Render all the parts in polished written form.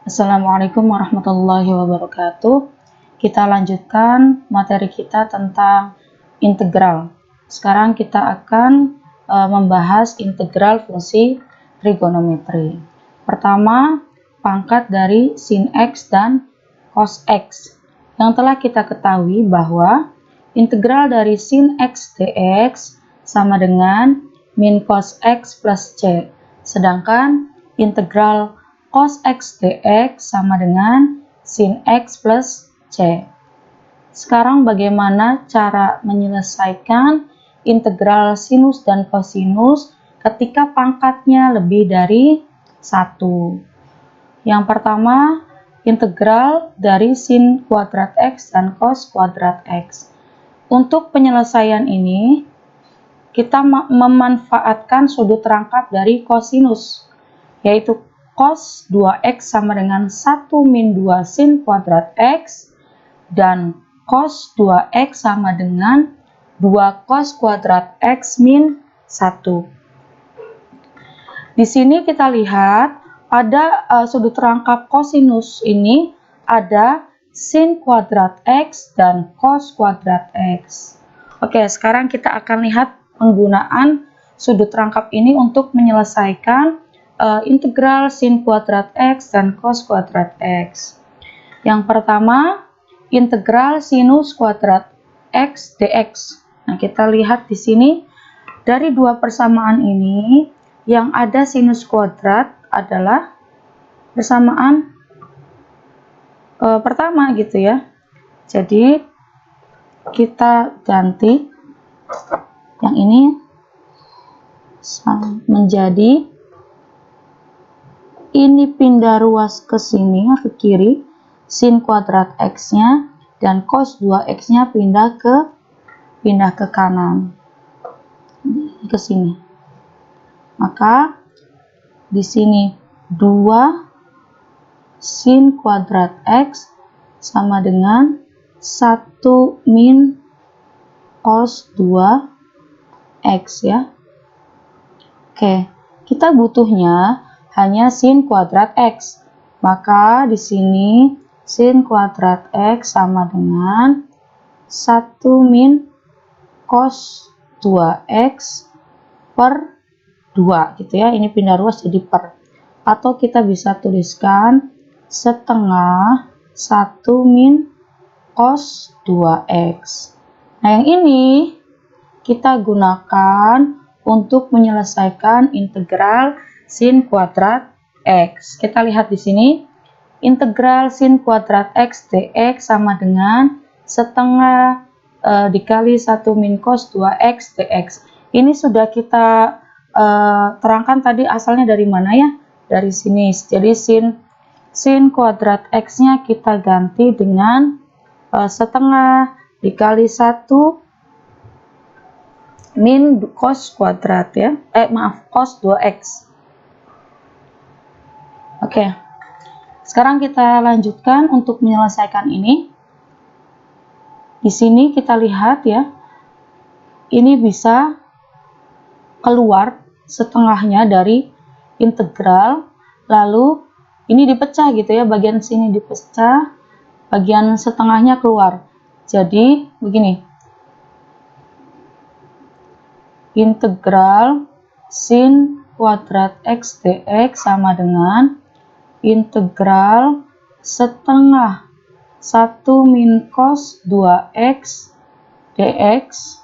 Assalamualaikum warahmatullahi wabarakatuh. Kita lanjutkan materi kita tentang integral. Sekarang kita akan membahas integral fungsi trigonometri. Pertama, pangkat dari sin X dan cos X. Yang telah kita ketahui bahwa integral dari sin X dx sama dengan min cos X plus C. Sedangkan integral cos X dx sama dengan sin X plus C. Sekarang bagaimana cara menyelesaikan integral sinus dan kosinus ketika pangkatnya lebih dari 1. Yang pertama, integral dari sin kuadrat X dan cos kuadrat X. Untuk penyelesaian ini, kita memanfaatkan sudut rangkap dari kosinus, yaitu cos 2x sama dengan 1 min 2 sin kuadrat x, dan cos 2x sama dengan 2 cos kuadrat x min 1. Di sini kita lihat pada sudut rangkap kosinus ini ada sin kuadrat x dan cos kuadrat x. Oke, sekarang kita akan lihat penggunaan sudut rangkap ini untuk menyelesaikan integral sin kuadrat X dan cos kuadrat X. Yang pertama, integral sinus kuadrat X dx. Nah, kita lihat di sini dari dua persamaan ini yang ada sinus kuadrat adalah persamaan pertama gitu ya. Jadi kita ganti yang ini menjadi ini pindah ruas ke sini, ke kiri, sin kuadrat X-nya, dan cos 2X-nya pindah ke kanan, ke sini. Maka di sini 2 sin kuadrat X sama dengan 1 min cos 2X ya. Oke, kita butuhnya hanya sin kuadrat X. Maka di sini sin kuadrat X sama dengan 1 min cos 2X per 2 gitu ya. Ini pindah ruas jadi per. Atau kita bisa tuliskan setengah 1 min cos 2X. Nah, yang ini kita gunakan untuk menyelesaikan integral sin kuadrat X. Kita lihat di sini, integral sin kuadrat X dx sama dengan setengah dikali 1 min cos 2X dx. Ini sudah kita terangkan tadi asalnya dari mana ya? Dari sini. Jadi sin kuadrat X-nya kita ganti dengan setengah dikali 1 min cos kuadrat ya. Cos 2X. Oke, sekarang kita lanjutkan untuk menyelesaikan ini. Di sini kita lihat ya, ini bisa keluar setengahnya dari integral, lalu ini dipecah gitu ya, bagian sini dipecah, bagian setengahnya keluar. Jadi begini, integral sin kuadrat X dx sama dengan integral setengah 1 min cos 2X dx.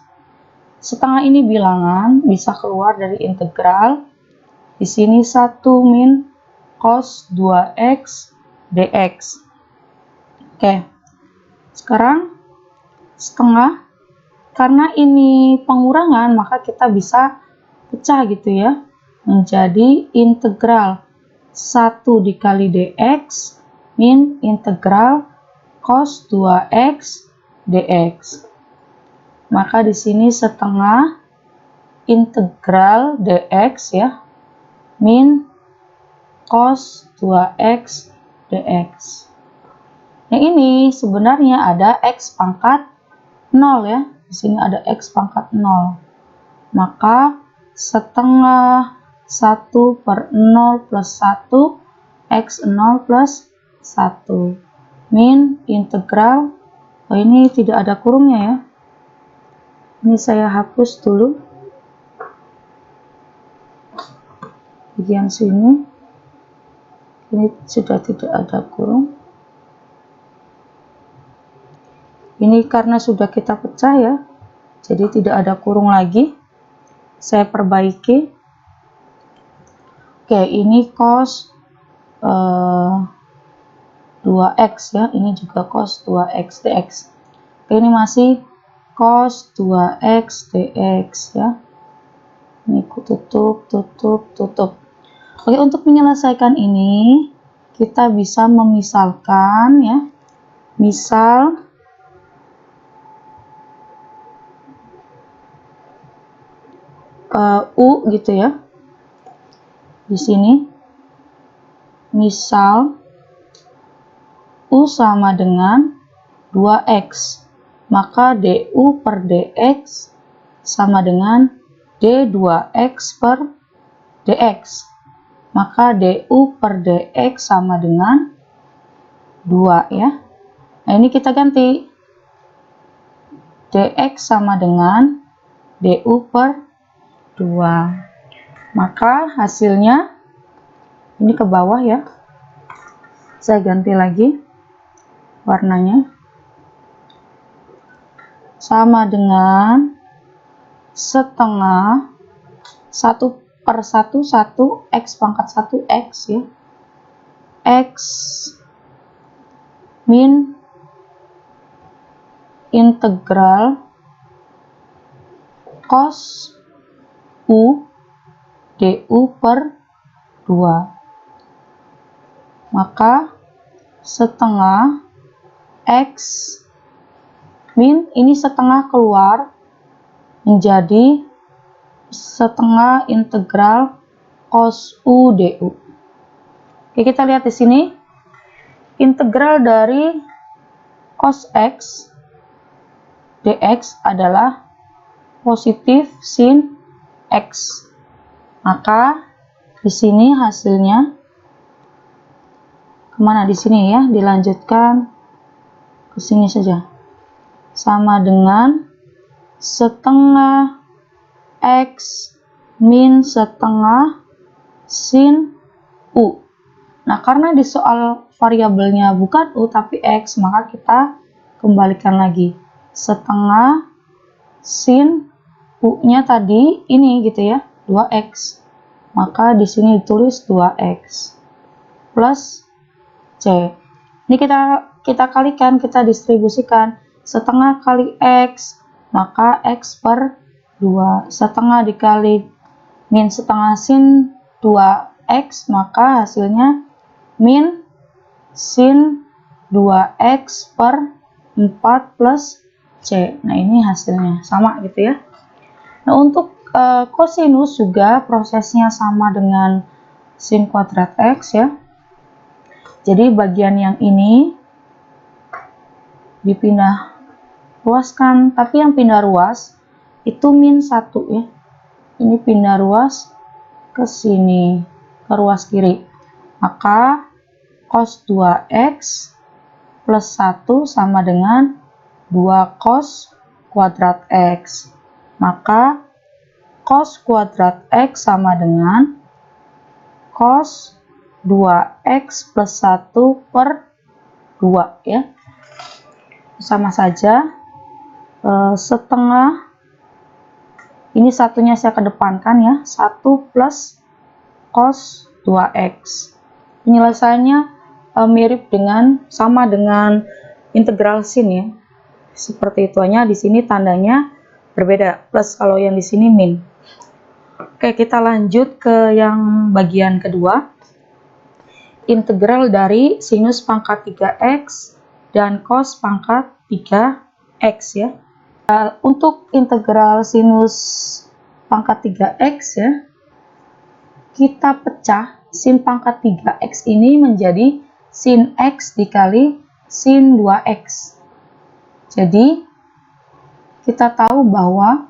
Setengah ini bilangan, bisa keluar dari integral. Di sini 1 min cos 2X dx. Oke, sekarang setengah, karena ini pengurangan maka kita bisa pecah gitu ya, menjadi integral 1 dikali dx min integral cos 2x dx. Maka di sini setengah integral dx ya min cos 2x dx. Yang ini sebenarnya ada x pangkat 0 ya. Di sini ada x pangkat 0. Maka setengah 1 per 0 plus 1 x0 plus 1 min integral, ini tidak ada kurungnya ya, ini saya hapus dulu bagian sini, ini sudah tidak ada kurung. Ini karena sudah kita pecah ya, jadi tidak ada kurung lagi. Saya perbaiki. Oke, ini cos 2x ya, ini juga cos 2x dx. Oke, ini masih cos 2x dx ya. Ini aku tutup. Oke, untuk menyelesaikan ini kita bisa memisalkan ya. Misal U gitu ya. Di sini misal U sama dengan 2x, maka du per dx sama dengan d2x per dx, maka du per dx sama dengan 2 ya. Nah, ini kita ganti, dx sama dengan du per 2, maka hasilnya ini ke bawah ya. Saya ganti lagi warnanya, sama dengan setengah 1 per 1 x pangkat 1 x ya, x min integral cos u du per 2, maka setengah x min, ini setengah keluar menjadi setengah integral cos u du. Oke, kita lihat di sini integral dari cos x dx adalah positif sin x, maka di sini hasilnya kemana? Di sini ya, dilanjutkan ke sini saja, sama dengan setengah x min setengah sin u. Nah, karena di soal variabelnya bukan u tapi x, maka kita kembalikan lagi setengah sin u-nya tadi ini gitu ya, 2x. Maka di sini ditulis 2x plus c. Ini kita kalikan, kita distribusikan. Setengah kali x, maka x per 2. Setengah dikali min setengah sin 2x, maka hasilnya min sin 2x per 4 plus c. Nah, ini hasilnya sama gitu ya. Nah, untuk kosinus juga prosesnya sama dengan sin kuadrat x ya. Jadi bagian yang ini dipindah ruaskan, tapi yang pindah ruas itu min 1 ya. Ini pindah ruas ke sini, ke ruas kiri. Maka cos 2x plus 1 sama dengan 2 cos kuadrat x. Maka cos kuadrat x sama dengan cos 2x plus 1 per 2 ya. Sama saja, setengah, ini satunya saya kedepankan ya, 1 plus cos 2x. Penyelesaiannya mirip dengan, sama dengan integral sin ya. Seperti itu, hanya di sini tandanya berbeda, plus kalau yang di sini min. Oke, kita lanjut ke yang bagian kedua. Integral dari sinus pangkat 3x dan cos pangkat 3x ya. Untuk integral sinus pangkat 3x ya, kita pecah sin pangkat 3x ini menjadi sin x dikali sin 2x. Jadi kita tahu bahwa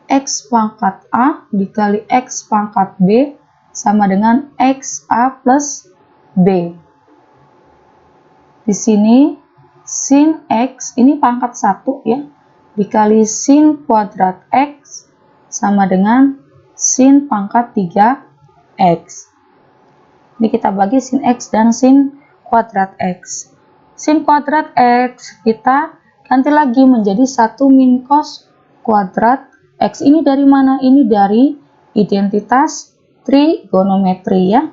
x pangkat A dikali x pangkat B sama dengan xa plus B. Di sini sin X, ini pangkat 1 ya, dikali sin kuadrat X sama dengan sin pangkat 3X. Ini kita bagi sin X dan sin kuadrat X. Sin kuadrat X kita ganti lagi menjadi 1 min cos kuadrat X. Ini dari mana? Ini dari identitas trigonometri ya.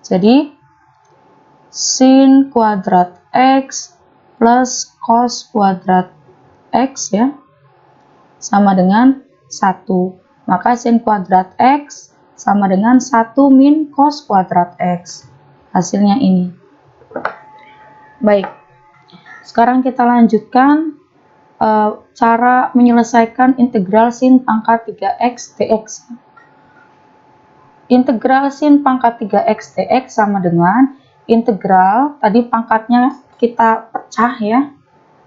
Jadi sin kuadrat X plus cos kuadrat X ya, sama dengan 1. Maka sin kuadrat X sama dengan 1 min cos kuadrat X. Hasilnya ini. Baik, sekarang kita lanjutkan cara menyelesaikan integral sin pangkat 3x dx. Integral sin pangkat 3x dx sama dengan integral, tadi pangkatnya kita pecah ya,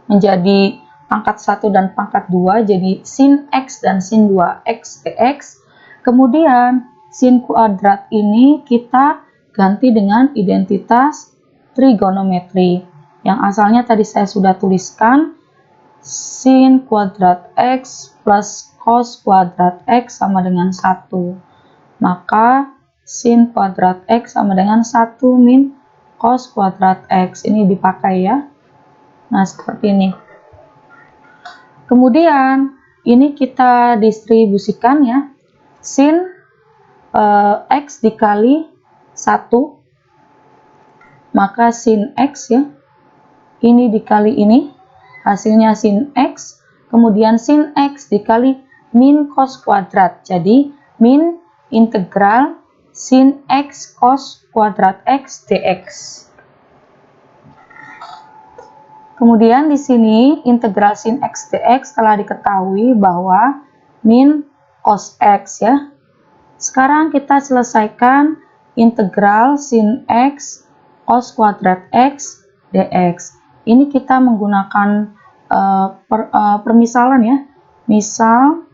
menjadi pangkat 1 dan pangkat 2, jadi sin x dan sin 2x dx. Kemudian sin kuadrat ini kita ganti dengan identitas trigonometri, yang asalnya tadi saya sudah tuliskan, sin kuadrat x plus cos kuadrat x sama dengan 1. Maka sin kuadrat x sama dengan 1 min cos kuadrat x. Ini dipakai ya. Nah, seperti ini. Kemudian ini kita distribusikan ya. Sin x dikali 1, maka sin x ya, ini dikali ini, hasilnya sin x. Kemudian sin x dikali min cos kuadrat, jadi min integral sin x cos kuadrat x dx. Kemudian di sini integral sin x dx telah diketahui bahwa min cos x ya. Sekarang kita selesaikan integral sin x cos kuadrat x dx. Ini kita menggunakan permisalan ya. Misal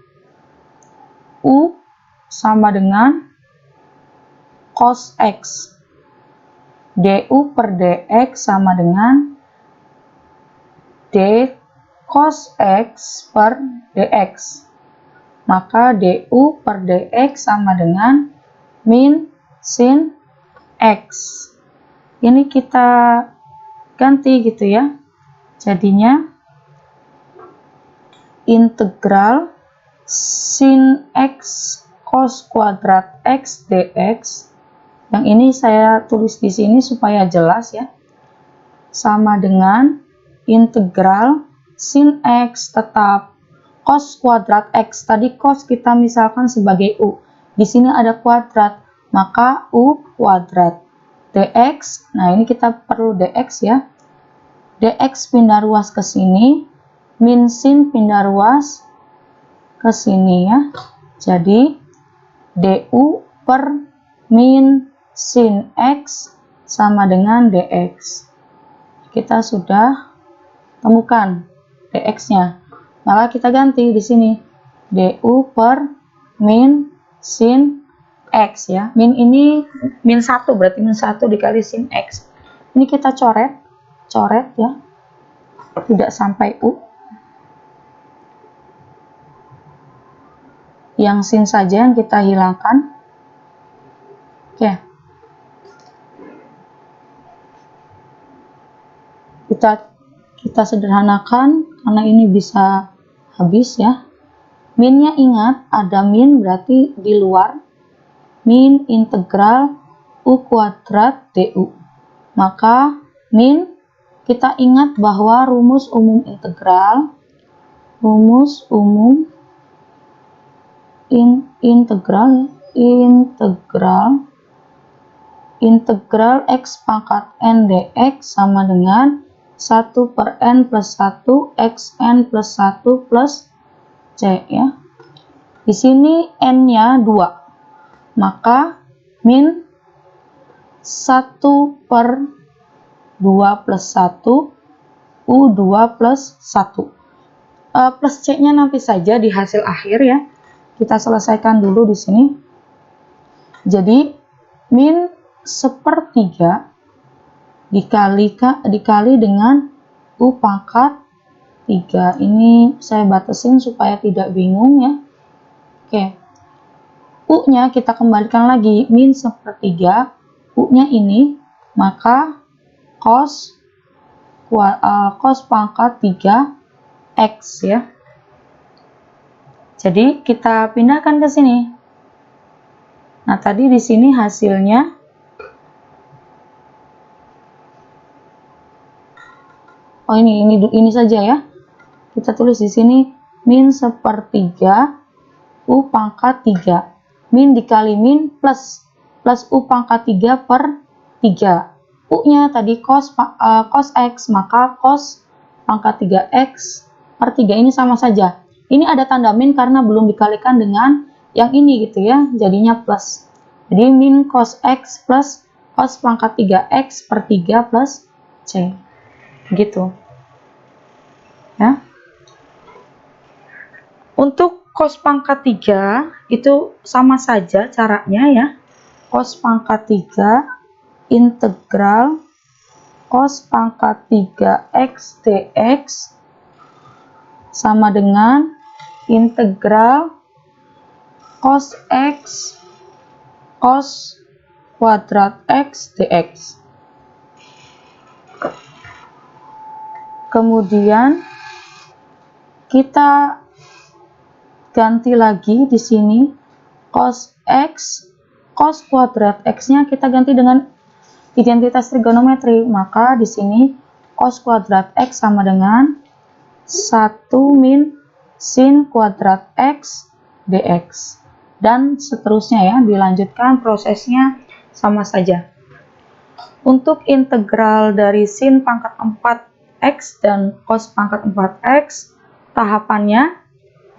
U sama dengan cos x, du per dx sama dengan d cos x per dx. Maka du per dx sama dengan min sin x. Ini kita ganti gitu ya. Jadinya integral sin x cos kuadrat x dx, yang ini saya tulis di sini supaya jelas ya, sama dengan integral sin x tetap cos kuadrat x. Tadi cos kita misalkan sebagai u, di sini ada kuadrat, maka u kuadrat dx. Nah, ini kita perlu dx ya. Dx pindah ruas ke sini, min sin pindah ruas ke sini ya. Jadi du per min sin x sama dengan dx. Kita sudah temukan dx-nya. Maka kita ganti di sini du per min sin x ya. Min ini min 1, berarti min 1 dikali sin x. Ini kita coret ya. Tidak sampai u. Yang sin saja yang kita hilangkan. Oke. Kita sederhanakan karena ini bisa habis ya. Minnya ingat ada min, berarti di luar. Min integral u kuadrat du. Maka min, kita ingat bahwa rumus umum integral, integral x pangkat n dx sama dengan 1 per n plus 1 xn plus 1 plus c ya. Di sini n-nya 2, maka min 1 per 2 plus 1 u2 plus 1. Plus c-nya nanti saja di hasil akhir ya. Kita selesaikan dulu di sini. Jadi min 1/3 dikali dengan U pangkat 3. Ini saya batasin supaya tidak bingung ya. Oke. U-nya kita kembalikan lagi min sepertiga. U-nya ini, maka cos pangkat 3 X ya. Jadi kita pindahkan ke sini. Nah, tadi di sini hasilnya ini saja ya. Kita tulis di sini min sepertiga U pangkat 3. Min dikali min plus U pangkat 3 per 3. U-nya tadi cos X, maka cos pangkat 3X per 3 ini sama saja. Ini ada tanda min karena belum dikalikan dengan yang ini gitu ya, jadinya plus. Jadi min cos X plus cos pangkat 3X per 3 plus C. Gitu. Ya. Untuk cos pangkat 3 itu sama saja caranya ya. Cos pangkat 3 integral cos pangkat 3X dx sama dengan integral cos X cos kuadrat X dx. Kemudian kita ganti lagi di sini cos X cos kuadrat X-nya kita ganti dengan identitas trigonometri, maka di sini cos kuadrat X sama dengan 1 min sin kuadrat X dx, dan seterusnya ya, dilanjutkan prosesnya sama saja. Untuk integral dari sin pangkat 4X dan cos pangkat 4X, tahapannya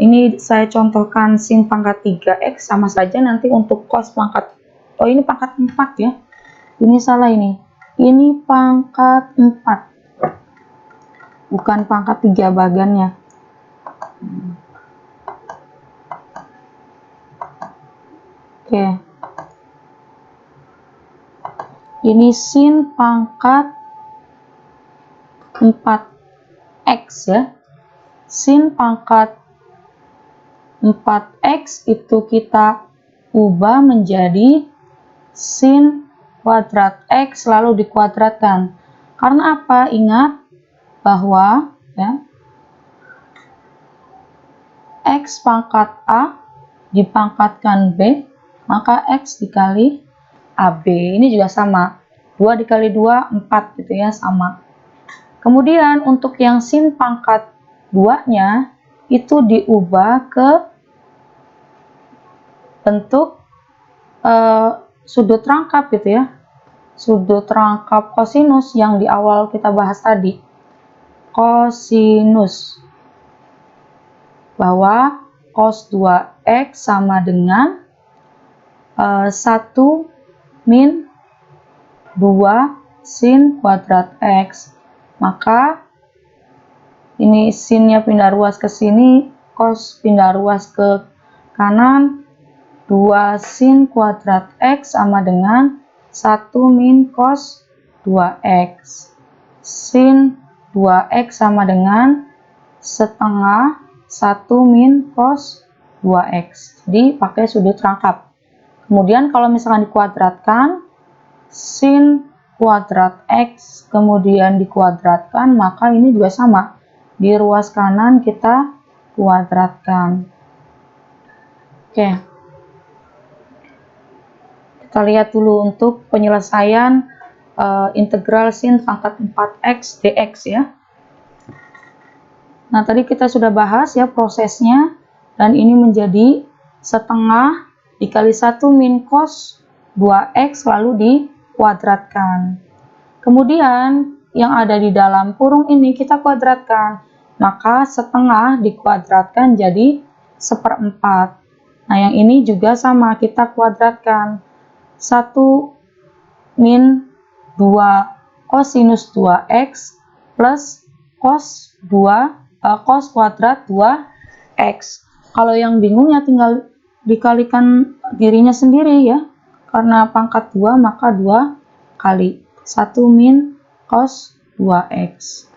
ini saya contohkan sin pangkat 3X sama saja. Nanti untuk cos pangkat, ini pangkat 4 ya, ini salah, ini pangkat 4 bukan pangkat 3 bagannya. Oke, ini sin pangkat 4X ya. Sin pangkat 4X itu kita ubah menjadi sin kuadrat X lalu dikuadratkan. Karena apa? Ingat bahwa ya, X pangkat A dipangkatkan B, maka X dikali AB. Ini juga sama. 2 dikali 2, 4 gitu ya, sama. Kemudian untuk yang sin pangkat 2-nya itu diubah ke bentuk sudut rangkap gitu ya. Sudut rangkap kosinus yang di awal kita bahas tadi. Kosinus. Bahwa cos 2X sama dengan 1 min 2 sin kuadrat X. Maka ini sinnya pindah ruas ke sini, cos pindah ruas ke kanan, 2 sin kuadrat X sama dengan 1 min cos 2X. Sin 2X sama dengan setengah 1 min cos 2X. Jadi pakai sudut rangkap. Kemudian kalau misalkan dikuadratkan, sin kuadrat X kemudian dikuadratkan, maka ini juga sama. Di ruas kanan kita kuadratkan. Oke. Kita lihat dulu untuk penyelesaian integral sin pangkat 4X dx ya. Nah, tadi kita sudah bahas ya prosesnya, dan ini menjadi setengah dikali 1 min cos 2X lalu dikuadratkan. Kemudian yang ada di dalam kurung ini kita kuadratkan, maka setengah dikuadratkan jadi 1/4. Nah, yang ini juga sama, kita kuadratkan. 1 min 2 kosinus 2X plus cos kuadrat 2X. Kalau yang bingung ya tinggal dikalikan dirinya sendiri ya. Karena pangkat 2 maka 2 kali 1 min cos 2x.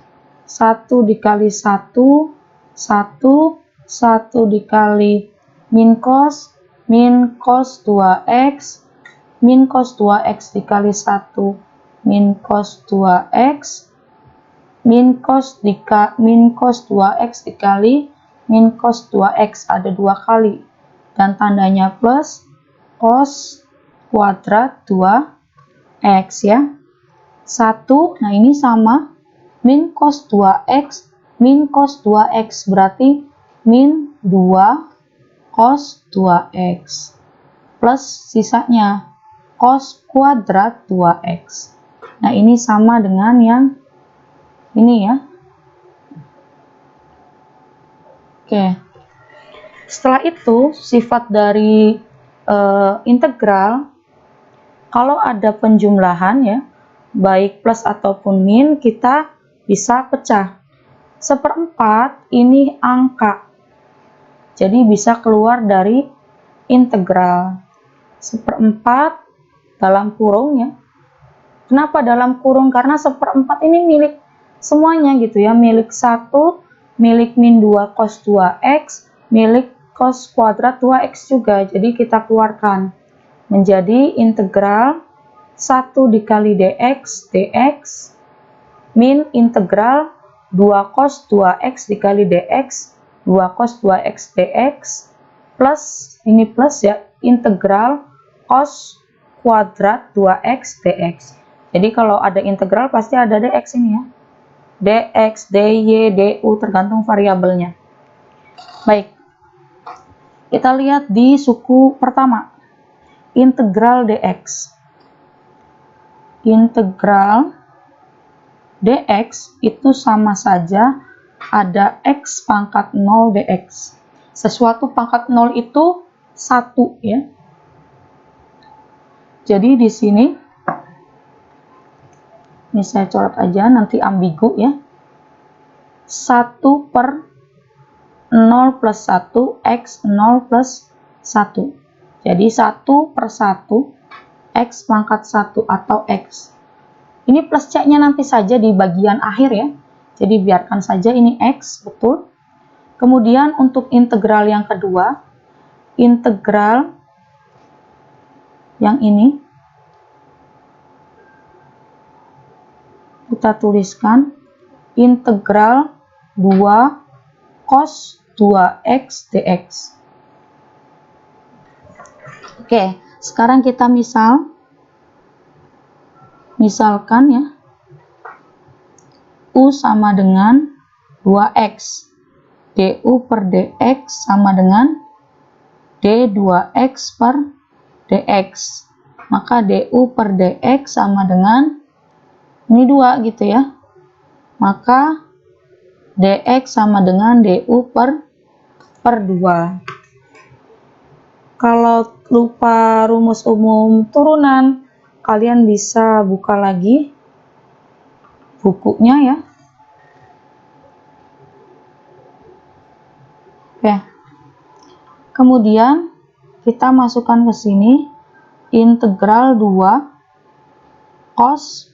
1 dikali 1, 1, 1 dikali min cos 2x, min cos 2x dikali 1, min cos 2x, min cos 2x dikali min cos 2x, ada 2 kali, dan tandanya plus, cos kuadrat 2x ya. 1, nah ini sama min cos 2x, min cos 2x berarti min 2 cos 2x, plus sisanya cos kuadrat 2x. Nah ini sama dengan yang ini ya. Oke, setelah itu sifat dari integral, kalau ada penjumlahan ya, baik plus ataupun min, kita bisa pecah. 1/4 ini angka, jadi bisa keluar dari integral. 1/4 dalam kurung ya. Kenapa dalam kurung? Karena 1/4 ini milik semuanya gitu ya, milik 1, milik min 2 cos 2x, milik cos kuadrat 2x juga. Jadi kita keluarkan menjadi integral 1 dikali dx min integral 2 cos 2x dikali dx, 2 cos 2x dx, plus ini plus ya, integral cos kuadrat 2x dx. Jadi kalau ada integral pasti ada dx ini ya, dx, dy, du tergantung variabelnya. Baik, kita lihat di suku pertama, integral dx. Integral dx itu sama saja ada x pangkat 0 dx. Sesuatu pangkat 0 itu 1 ya. Jadi di sini ini saya coret aja, nanti ambigu ya. 1 per 0 plus 1, x 0 plus 1. Jadi 1 per 1, x pangkat 1 atau x. Ini plus c-nya nanti saja di bagian akhir ya. Jadi biarkan saja ini x, betul. Kemudian untuk integral yang kedua, integral yang ini, kita tuliskan integral 2 cos 2x dx. Oke, sekarang kita misalkan ya, u sama dengan 2x, du per dx sama dengan d2x per dx. Maka du per dx sama dengan ini 2 gitu ya. Maka dx sama dengan du per 2. Kalau lupa rumus umum turunan, kalian bisa buka lagi bukunya ya. Oke. Kemudian kita masukkan ke sini integral 2 cos,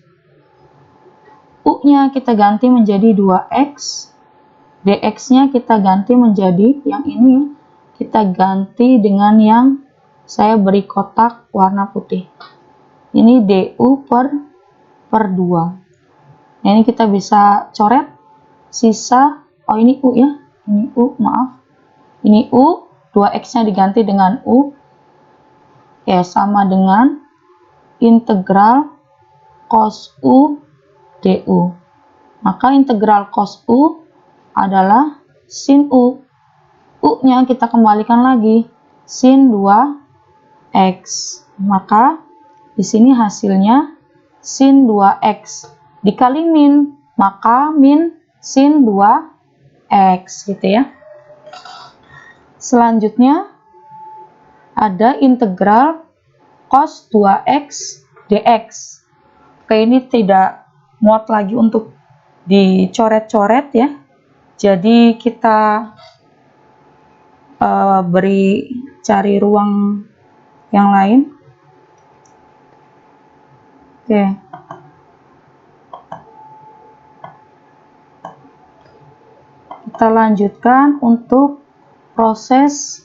u-nya kita ganti menjadi 2x, dx-nya kita ganti menjadi yang ini ya. Kita ganti dengan yang saya beri kotak warna putih. Ini du per 2. Nah, ini kita bisa coret sisa, oh ini u ya, ini u, maaf. Ini u, 2x-nya diganti dengan u. Ya, sama dengan integral cos u du. Maka integral cos u adalah sin u. U-nya kita kembalikan lagi sin 2x. Maka di sini hasilnya sin 2x dikali min, maka min sin 2x gitu ya. Selanjutnya ada integral cos 2x dx. Oke, ini tidak muat lagi untuk dicoret-coret ya. Jadi kita cari ruang yang lain. Oke. Kita lanjutkan untuk proses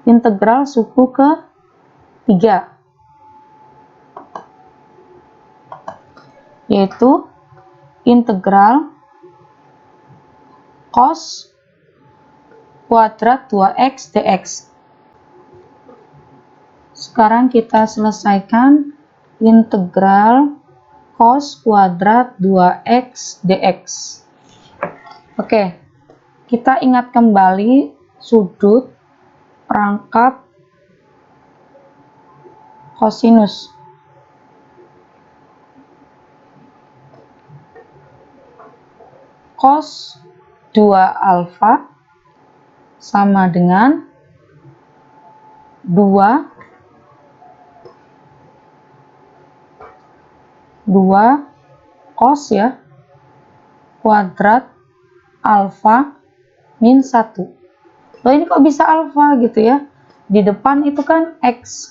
integral suku ketiga, yaitu integral cos kuadrat 2x dx. Sekarang kita selesaikan integral cos kuadrat 2x dx. Oke, kita ingat kembali sudut perangkat kosinus. Cos 2 alfa sama dengan 2 cos ya, kuadrat alfa min 1. Loh, ini kok bisa alfa gitu ya? Di depan itu kan x.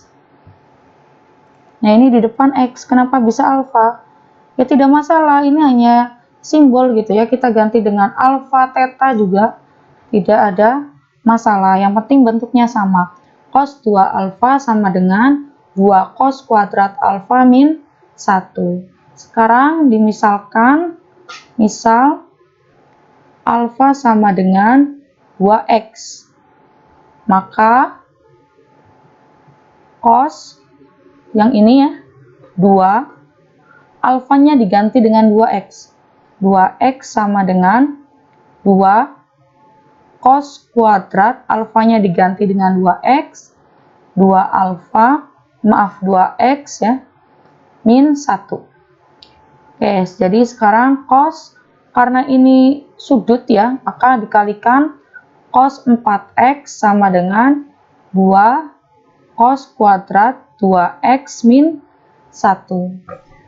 Nah, ini di depan x, kenapa bisa alfa? Ya tidak masalah, ini hanya simbol gitu ya, kita ganti dengan alfa, theta juga tidak ada masalah, yang penting bentuknya sama. Cos 2 alfa sama dengan 2 cos kuadrat alfa min 1. Sekarang dimisalkan, misal alfa sama dengan 2x, maka cos yang ini ya, 2, alfanya diganti dengan 2x. 2x sama dengan 2 cos kuadrat, alfanya diganti dengan 2x, 2x ya, min 1. Oke, jadi sekarang cos, karena ini sudut ya, maka dikalikan cos 4x sama dengan 2 cos kuadrat 2x min 1.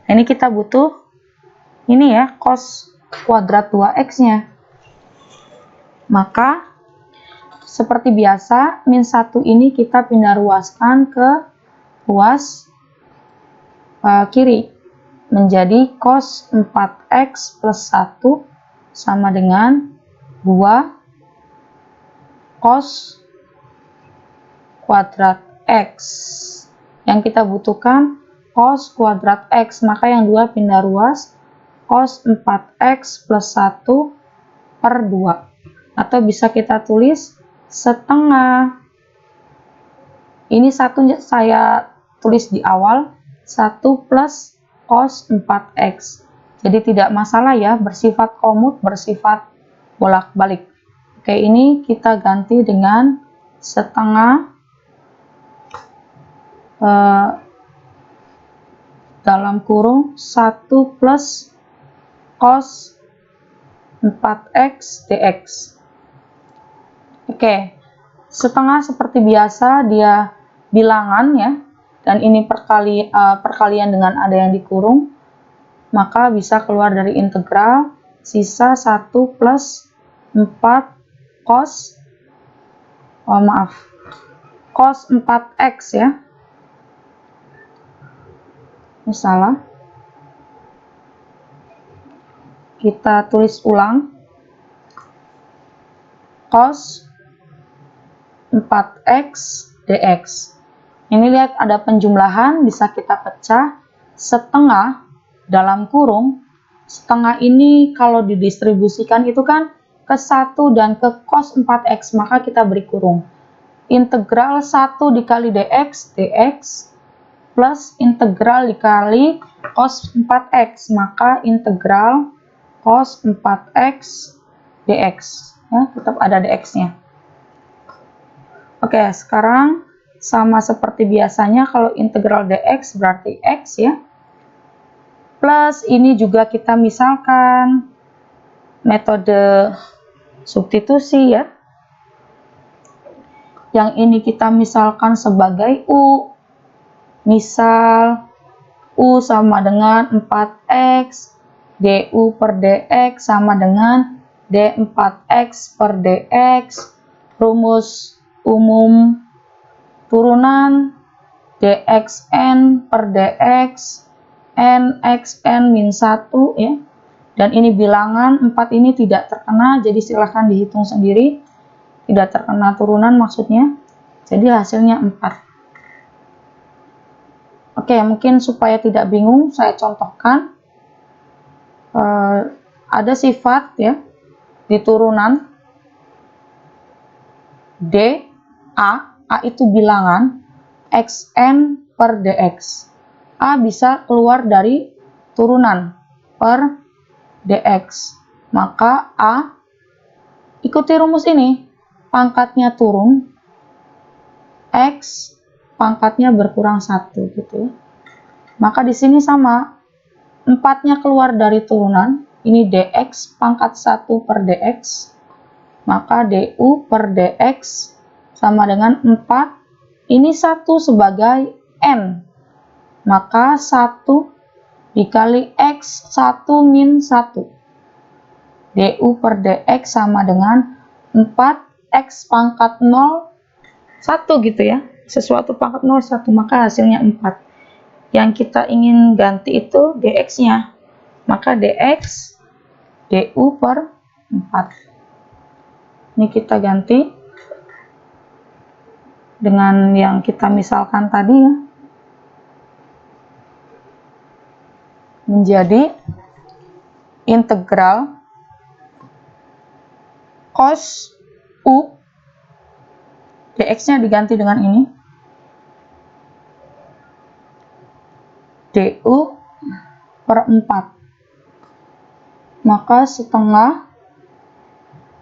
Nah, ini kita butuh ini ya, cos kuadrat 2x nya. Maka seperti biasa, min 1 ini kita pindah ruaskan ke ruas kiri, menjadi cos 4x plus 1 sama dengan 2 cos kuadrat x. Yang kita butuhkan cos kuadrat x, maka yang 2 pindah ruas, cos 4x plus 1 per 2. Atau bisa kita tulis setengah. Ini 1 saya tulis di awal, 1 plus cos 4x. Jadi tidak masalah ya, bersifat komut, bersifat bolak-balik. Oke, ini kita ganti dengan setengah dalam kurung 1 plus cos 4x dx. Oke, setengah seperti biasa dia bilangan ya, dan ini perkalian dengan ada yang dikurung, maka bisa keluar dari integral sisa 1 plus 4 cos cos 4x ya. Ini salah, kita tulis ulang, cos 4x dx. Ini lihat ada penjumlahan, bisa kita pecah, setengah dalam kurung, setengah ini kalau didistribusikan itu kan ke 1 dan ke cos 4x, maka kita beri kurung. Integral 1 dikali dx plus integral dikali cos 4x, maka integral cos 4x dx ya, tetap ada dx-nya. Oke, sekarang sama seperti biasanya, kalau integral dx berarti x ya, plus ini juga kita misalkan metode substitusi ya. Yang ini kita misalkan sebagai u, misal u sama dengan 4x, du per dx sama dengan d4x per dx, rumus umum turunan dxn per dx nxn min 1 ya, Dan ini bilangan 4 ini tidak terkena, jadi silahkan dihitung sendiri. Tidak terkena turunan maksudnya. Jadi hasilnya 4. Oke, mungkin supaya tidak bingung, saya contohkan. Ada sifat ya di turunan D, A itu bilangan, xn per dx. A bisa keluar dari turunan per dx. Maka A, ikuti rumus ini, pangkatnya turun, X pangkatnya berkurang 1 gitu ya. Maka di sini sama, 4-nya keluar dari turunan, ini dx pangkat 1 per dx, maka du per dx sama dengan 4, ini 1 sebagai n, maka 1 dikali x 1 min 1, du per dx sama dengan 4x pangkat 0 1 gitu ya, sesuatu pangkat 0 1, maka hasilnya 4. Yang kita ingin ganti itu dx nya, maka dx du per 4. Ini kita ganti dengan yang kita misalkan tadi ya, menjadi integral cos u, dx nya diganti dengan ini, du per 4, maka setengah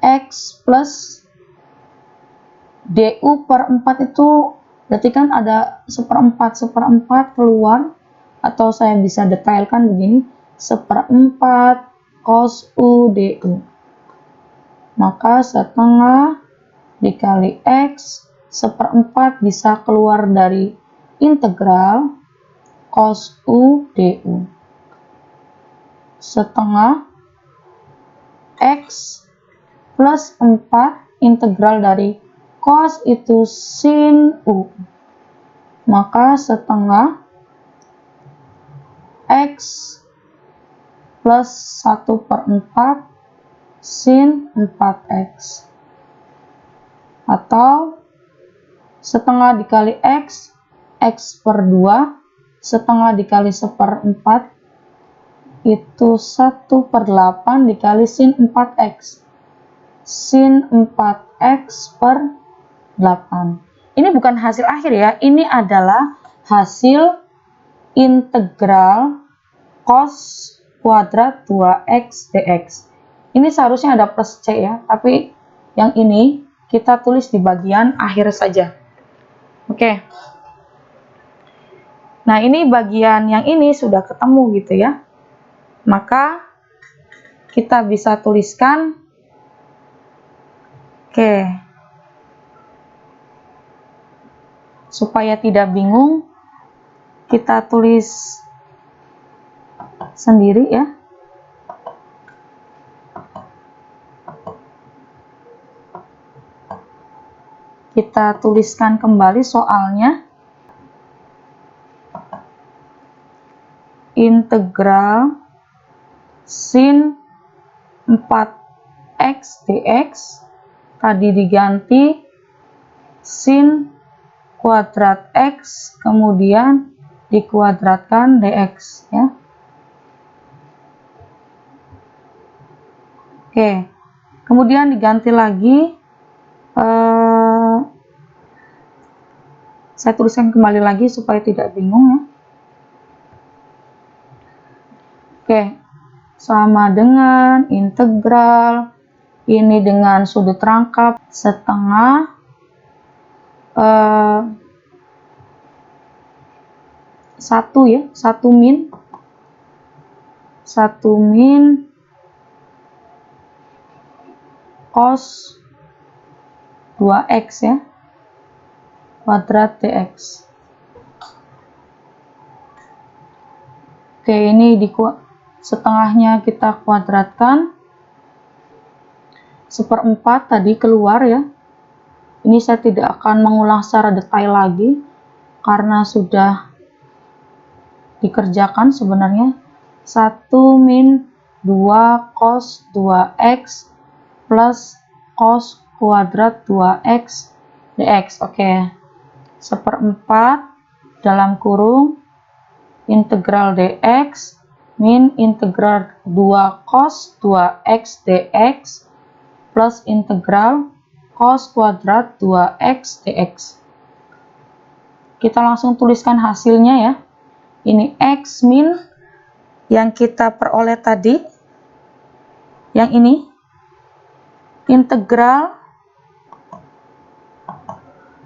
x plus du per 4 itu berarti kan ada seperempat keluar, atau saya bisa detailkan begini, seperempat cos u du, maka setengah dikali x seperempat bisa keluar dari integral cos u du, setengah x plus 4 integral dari cos itu sin u, maka setengah x plus 1 per 4 sin 4x, atau setengah dikali x, x per 2, setengah dikali seperempat itu 1 per 8 dikali sin 4x, sin 4x per 8. Ini bukan hasil akhir ya, ini adalah hasil integral cos kuadrat 2x dx. Ini seharusnya ada plus c ya, tapi yang ini kita tulis di bagian akhir saja. Oke. Nah, ini bagian yang ini sudah ketemu gitu ya. Maka kita bisa tuliskan, oke, supaya tidak bingung, kita tulis sendiri ya. Kita tuliskan kembali soalnya. Integral sin 4x dx tadi diganti sin kuadrat x kemudian dikuadratkan dx ya. Oke, kemudian diganti lagi, saya tuliskan kembali lagi supaya tidak bingung ya. Oke, sama dengan integral ini dengan sudut rangkap setengah satu ya, 1 min cos 2x ya kuadrat dx. Oke, ini setengahnya kita kuadratkan, seperempat tadi keluar ya. Ini saya tidak akan mengulang secara detail lagi karena sudah dikerjakan sebenarnya. 1 min 2 cos 2x plus cos kuadrat 2x dx. Oke. 1/4 dalam kurung integral dx min integral 2 cos 2x dx plus integral cos kuadrat 2x dx. Kita langsung tuliskan hasilnya ya. Ini x min yang kita peroleh tadi, yang ini integral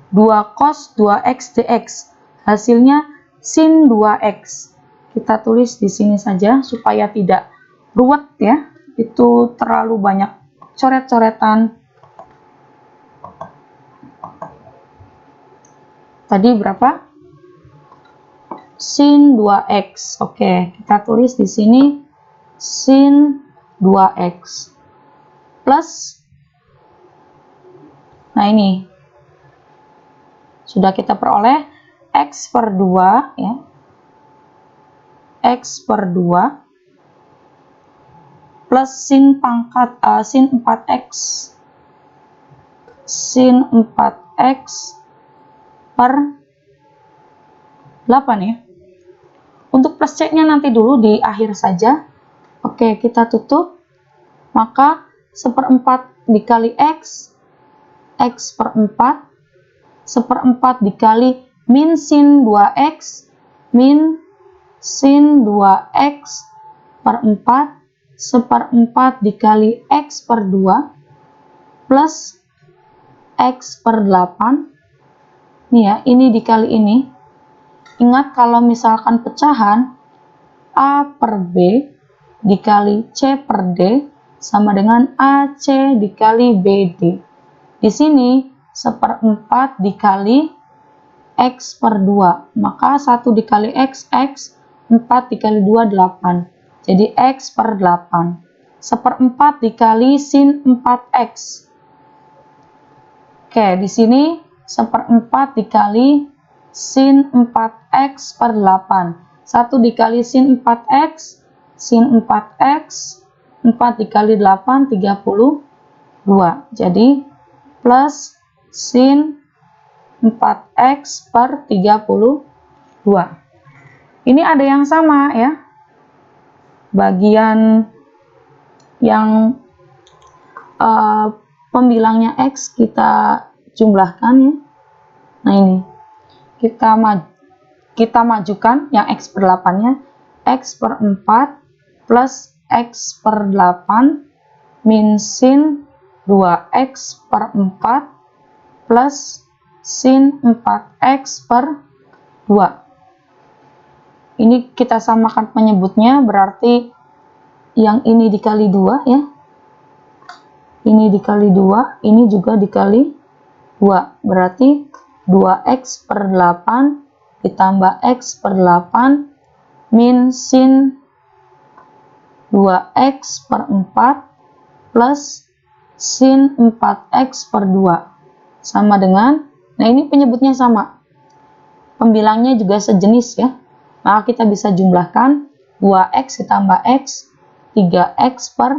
2 cos 2x dx, hasilnya sin 2x. Kita tulis di sini saja supaya tidak ruwet ya, itu terlalu banyak coret-coretan. Tadi berapa? Sin 2x. Oke, kita tulis di sini sin 2x plus, nah ini sudah kita peroleh x per 2 ya, x per 2 plus sin pangkat sin 4x, sin 4x per 8 ya. Untuk plus C-nya nanti dulu di akhir saja. Oke, kita tutup. Maka 1/4 dikali x, x per 4, 1/4 dikali min sin 2x, min sin 2x per 4, 1/4 dikali x per 2, plus x per 8. Nih ya, ini dikali ini. Ingat kalau misalkan pecahan A per B dikali C per D sama dengan AC dikali BD. Di sini 1/4 dikali x per 2. Maka 1 dikali x, 4 dikali 2, 8. Jadi x per 8. 1/4 dikali sin 4x. Oke, di sini 1/4 dikali sin 4x per 8. 1 dikali sin 4x, sin 4x, 4 dikali 8, 32. Jadi, plus sin 4x per 32. Ini ada yang sama ya. Bagian yang pembilangnya x kita jumlahkan ya. Nah ini. Kita majukan yang x per 8-nya, x per 4 plus x per 8 min sin 2x per 4 plus sin 4x per 2. Ini kita samakan penyebutnya, berarti yang ini dikali 2 ya. Ini dikali 2, ini juga dikali 2. Berarti 2x per 8 ditambah x per 8 min sin 2x per 4 plus sin 4x per 2 sama dengan, nah ini penyebutnya sama, pembilangnya juga sejenis ya, maka kita bisa jumlahkan 2x ditambah x 3x per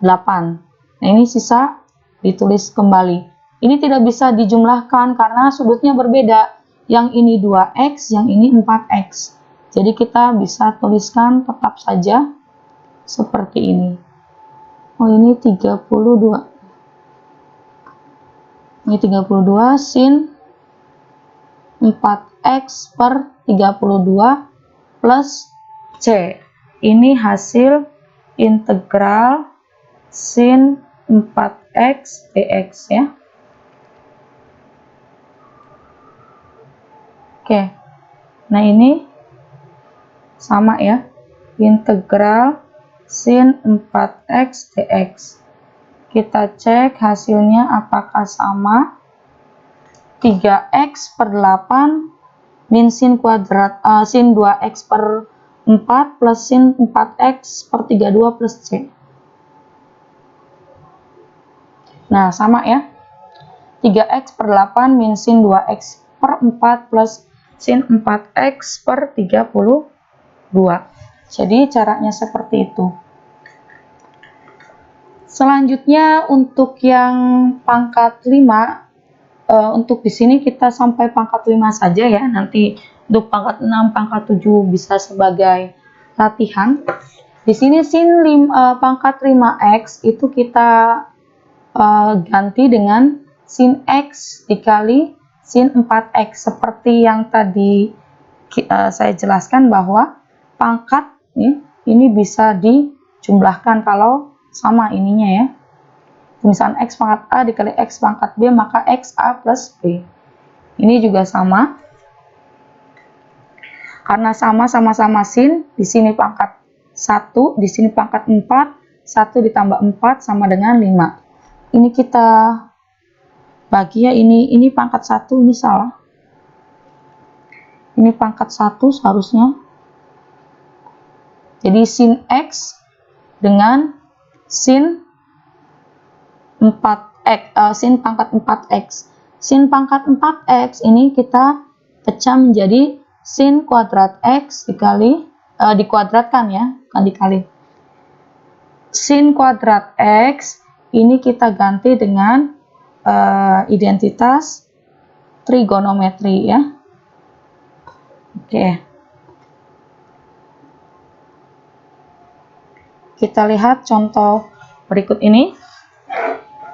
8. Nah ini sisa ditulis kembali. Ini tidak bisa dijumlahkan karena sudutnya berbeda. Yang ini 2x, yang ini 4x. Jadi kita bisa tuliskan tetap saja seperti ini. Oh ini 32. Ini 32 sin 4x per 32 plus C. Ini hasil integral sin 4x dx ya. Oke, nah ini sama ya, integral sin 4x dx. Kita cek hasilnya apakah sama. 3x per 8 min sin kuadrat sin 2x per 4 plus sin 4x per 32 plus C. Nah, sama ya. 3x per 8 min sin 2x per 4 plus sin 4x per 32. Jadi caranya seperti itu. Selanjutnya untuk yang pangkat 5, untuk di sini kita sampai pangkat 5 saja ya. Nanti untuk pangkat 6, pangkat 7 bisa sebagai latihan. Di sini pangkat 5x itu kita ganti dengan sin x dikali sin 4x, seperti yang tadi saya jelaskan bahwa pangkat ini bisa dijumlahkan kalau sama ininya ya. Misalnya x pangkat A dikali x pangkat B, maka x A plus B. Ini juga sama. Karena sama-sama sin, di sini pangkat 1, di sini pangkat 4, 1 ditambah 4 sama dengan 5. Ini kita bagi ya, ini pangkat 1, ini salah. Ini pangkat 1 seharusnya. Jadi sin x dengan sin 4x, sin pangkat 4x. Sin pangkat 4x ini kita pecah menjadi sin kuadrat x dikali, dikuadratkan ya, bukan dikali. Sin kuadrat x ini kita ganti dengan identitas trigonometri ya. Oke. Kita lihat contoh berikut ini.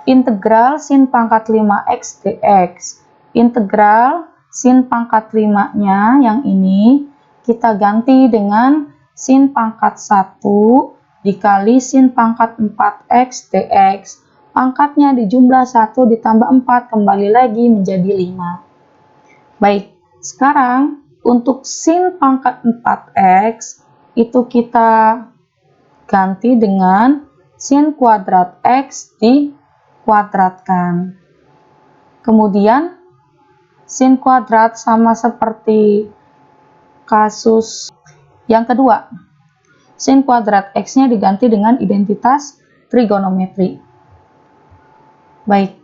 Integral sin pangkat 5x dx. Integral sin pangkat 5-nya yang ini kita ganti dengan sin pangkat 1 dikali sin pangkat 4x dx. Pangkatnya dijumlah 1 ditambah 4 kembali lagi menjadi 5. Baik, sekarang untuk sin pangkat 4x itu kita ganti dengan sin kuadrat x dikuadratkan. Kemudian sin kuadrat sama seperti kasus yang kedua. Sin kuadrat x-nya diganti dengan identitas trigonometri. Baik.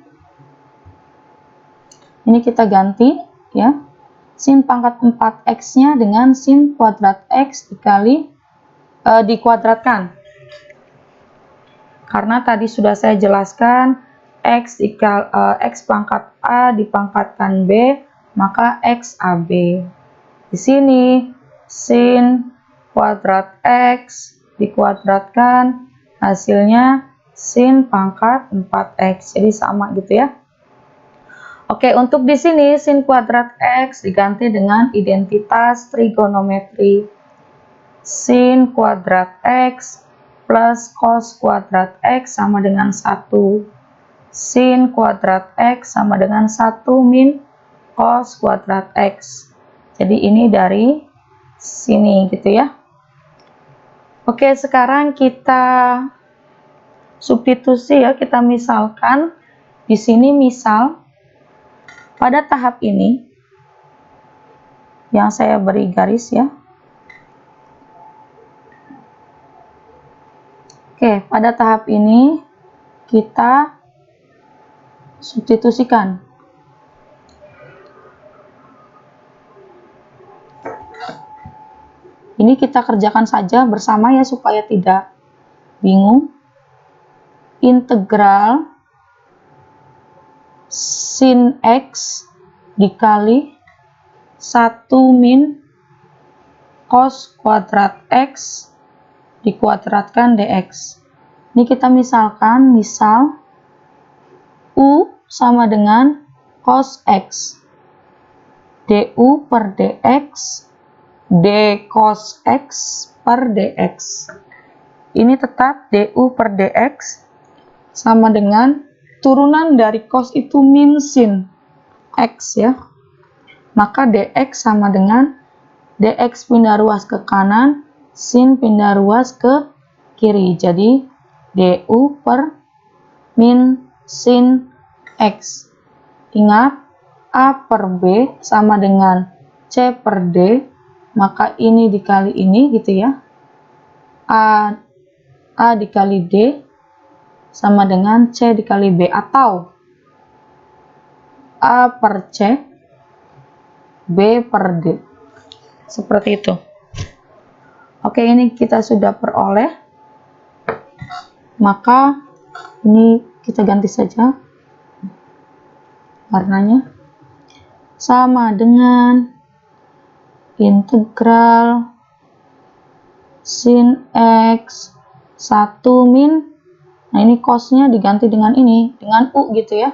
Ini kita ganti ya. Sin pangkat 4x-nya dengan sin kuadrat x dikali dikuadratkan. Karena tadi sudah saya jelaskan x pangkat A dipangkatkan B, maka x AB. Di sini sin kuadrat x dikuadratkan, hasilnya sin pangkat 4x. Jadi sama gitu ya. Oke, untuk di sini sin kuadrat x diganti dengan identitas trigonometri. Sin kuadrat x plus cos kuadrat x sama dengan 1. Sin kuadrat x sama dengan 1 min cos kuadrat x. Jadi ini dari sini gitu ya. Oke, sekarang kita substitusi ya, kita misalkan di sini misal pada tahap ini yang saya beri garis ya. Oke, pada tahap ini kita substitusikan. Ini kita kerjakan saja bersama ya supaya tidak bingung. Integral sin x dikali 1 min cos kuadrat x dikuadratkan dx. Ini kita misalkan, misal u sama dengan cos x, du per dx, d cos x per dx. Ini tetap du per dx sama dengan turunan dari cos itu min sin x ya. Maka dx sama dengan dx pindah ruas ke kanan, sin pindah ruas ke kiri. Jadi du per min sin x. Ingat, a per b sama dengan c per d, maka ini dikali ini gitu ya. A dikali d sama dengan c dikali b, atau a per c b per d. Seperti itu. Oke, ini kita sudah peroleh. Maka Ini kita ganti saja warnanya. Sama dengan integral sin X 1 min, nah ini cosnya diganti dengan ini, dengan U gitu ya.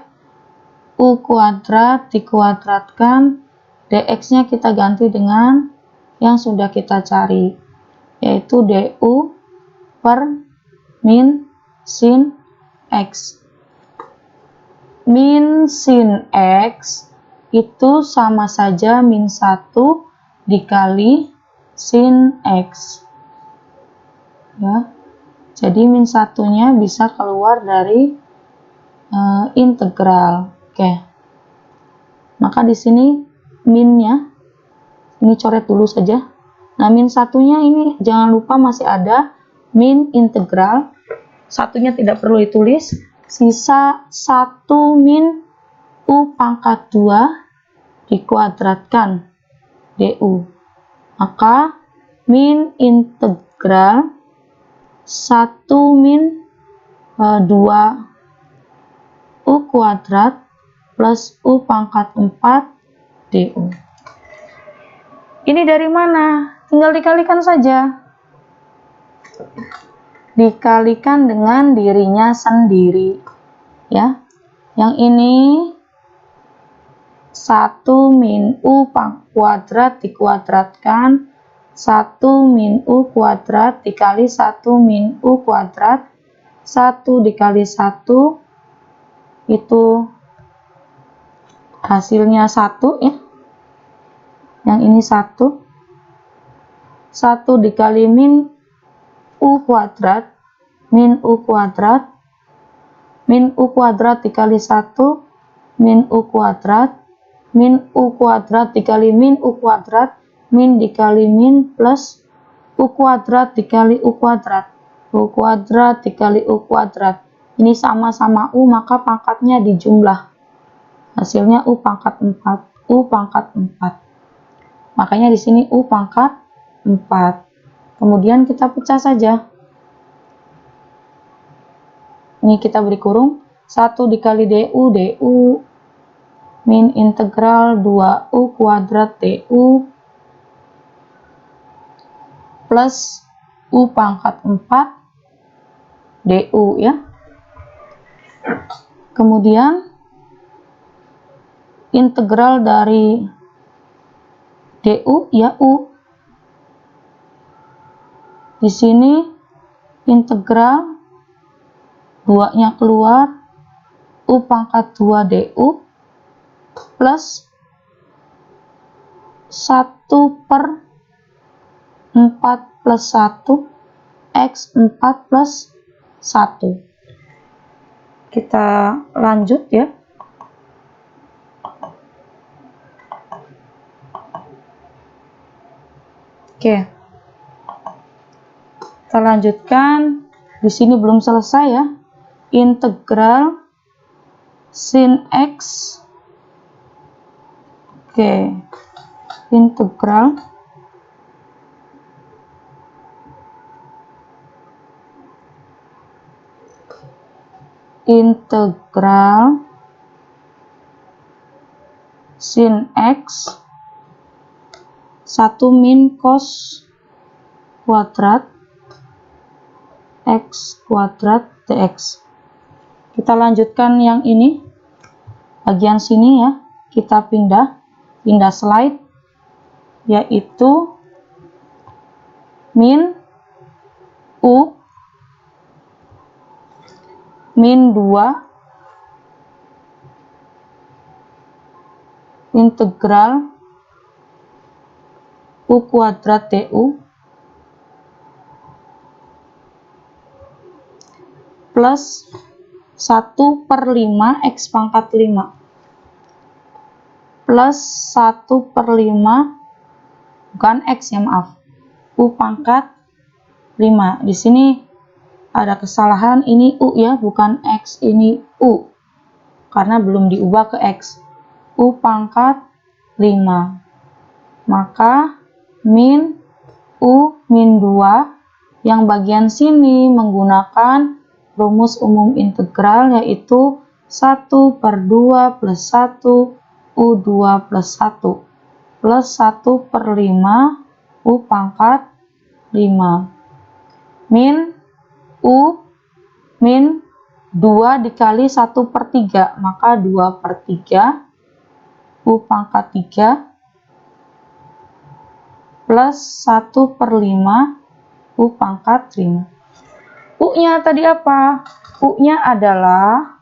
U kuadrat dikuadratkan, dx-nya kita ganti dengan yang sudah kita cari, yaitu du per min sin X. Min sin X itu sama saja min 1 dikali sin X. Ya. Jadi min satunya bisa keluar dari integral. Oke. Maka di sini minnya ini coret dulu saja. Nah, min satunya ini jangan lupa masih ada min integral. Satunya tidak perlu ditulis. Sisa 1 min U pangkat 2 dikuadratkan du. Maka min integral 1 min 2 U kuadrat plus U pangkat 4 du. Ini dari mana? Tinggal dikalikan saja. Dikalikan dengan dirinya sendiri. Ya. Yang ini 1 min U kuadrat dikuadratkan 1 min U kuadrat dikali 1 min U kuadrat, 1 dikali 1 itu hasilnya 1 ya. Yang ini 1. 1 dikali min U kuadrat, min U kuadrat, min U kuadrat dikali 1, min U kuadrat, min U kuadrat dikali min U kuadrat, min dikali min plus U kuadrat dikali U kuadrat, U kuadrat dikali U kuadrat. Ini sama-sama U, maka pangkatnya dijumlah. Hasilnya U pangkat 4, U pangkat 4. Makanya di sini U pangkat 4. Kemudian kita pecah saja. Ini kita beri kurung. 1 dikali du, du min integral 2U kuadrat du plus U pangkat 4 du ya. Kemudian integral dari du ya U. Di sini integral 2-nya keluar, U pangkat 2 du plus 1 per 4 plus 1 X 4 plus 1. Kita lanjut ya. Oke. Kita lanjutkan. Di sini belum selesai ya. Integral sin X. Oke. Integral sin X 1 min cos kuadrat X kuadrat dx. Kita lanjutkan yang ini, bagian sini ya, kita pindah slide, yaitu min U min 2 integral U kuadrat du plus 1 per 5 X pangkat 5 plus 1 per 5, bukan X ya maaf, U pangkat 5. Di sini ada kesalahan, ini U ya, bukan X, ini U. Karena belum diubah ke X. U pangkat 5. Maka min U min 2 yang bagian sini menggunakan rumus umum integral, yaitu 1/2 plus 1 U2 plus 1 plus 1/5 U pangkat 5 min U min 2 dikali 1/3, maka 2/3 U pangkat 3 plus 1/5 U pangkat 5. U-nya tadi apa? U-nya adalah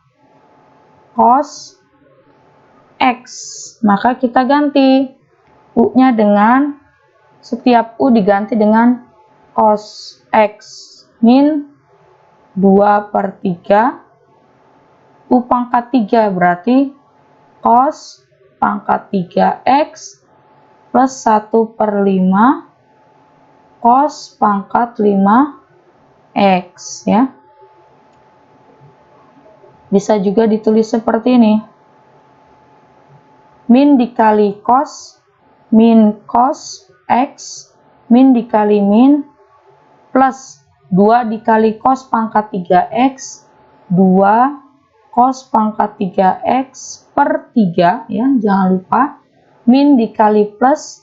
cos X. Maka kita ganti U-nya dengan, setiap U diganti dengan cos X min 2/3 U pangkat 3, berarti cos pangkat 3X plus 1/5 cos pangkat 5X, ya. Bisa juga ditulis seperti ini. Min dikali cos, min cos X, min dikali min, plus 2 dikali cos pangkat 3X, 2 cos pangkat 3X per 3, ya, jangan lupa. Min dikali plus,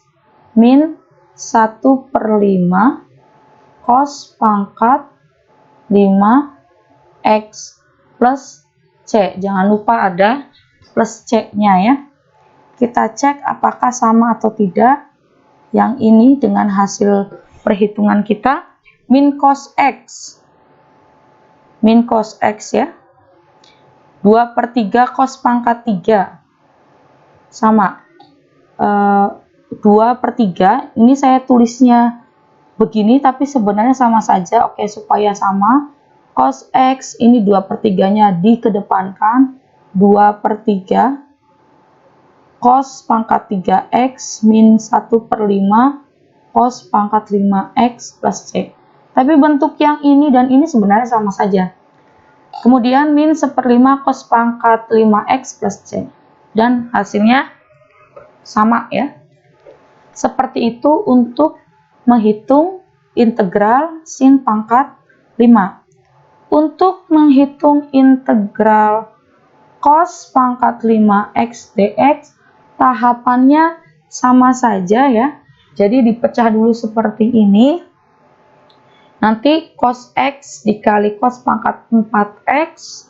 min 1/5 cos pangkat 5X plus C. Jangan lupa ada plus C-nya, ya. Kita cek apakah sama atau tidak. Yang ini dengan hasil perhitungan kita, min cos X. Min cos X, ya. 2/3 cos pangkat 3. Sama. 2/3. Ini saya tulisnya begini, tapi sebenarnya sama saja. Oke, supaya sama, cos X ini 2/3-nya dikedepankan, 2/3 cos pangkat 3X min 1/5 cos pangkat 5X plus C. Tapi bentuk yang ini dan ini sebenarnya sama saja. Kemudian min 1/5 cos pangkat 5X plus C. Dan hasilnya sama, ya. Seperti itu untuk menghitung integral sin pangkat 5. Untuk menghitung integral cos pangkat 5x dx, tahapannya sama saja, ya. Jadi dipecah dulu seperti ini. Nanti cos x dikali cos pangkat 4x.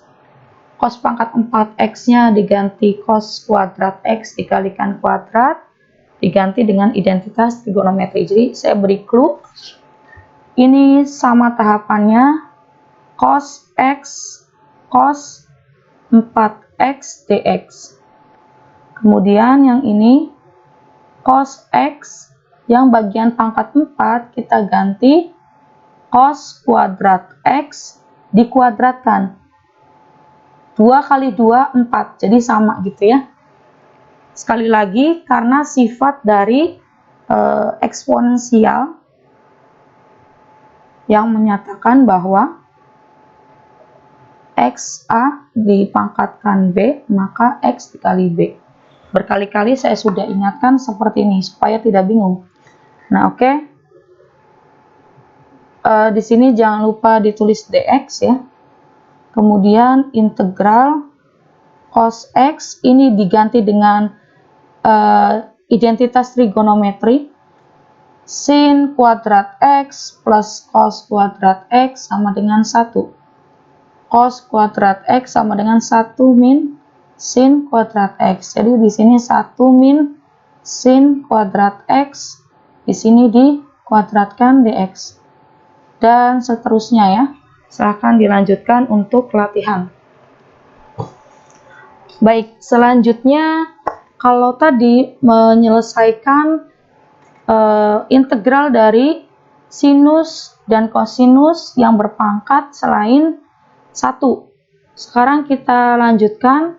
Cos pangkat 4x-nya diganti cos kuadrat x dikalikan kuadrat, diganti dengan identitas trigonometri. Jadi saya beri clue. Ini sama tahapannya, cos x cos 4x dx. Kemudian yang ini cos x yang bagian pangkat 4 kita ganti cos kuadrat x dikuadratkan. 2 kali 2 4, jadi sama gitu, ya. Sekali lagi, karena sifat dari eksponensial yang menyatakan bahwa X A dipangkatkan B, maka X dikali B. Berkali-kali saya sudah ingatkan seperti ini, supaya tidak bingung. Nah, oke. Di sini jangan lupa ditulis dx, ya. Kemudian integral cos X ini diganti dengan identitas trigonometri. Sin kuadrat X plus cos kuadrat X sama dengan 1. Cos kuadrat X sama dengan 1 min sin kuadrat X. Jadi di sini 1 min sin kuadrat X, di sini dikuadratkan dx. Dan seterusnya, ya. Silahkan dilanjutkan untuk latihan. Baik, selanjutnya kalau tadi menyelesaikan integral dari sinus dan kosinus yang berpangkat selain 1. Sekarang kita lanjutkan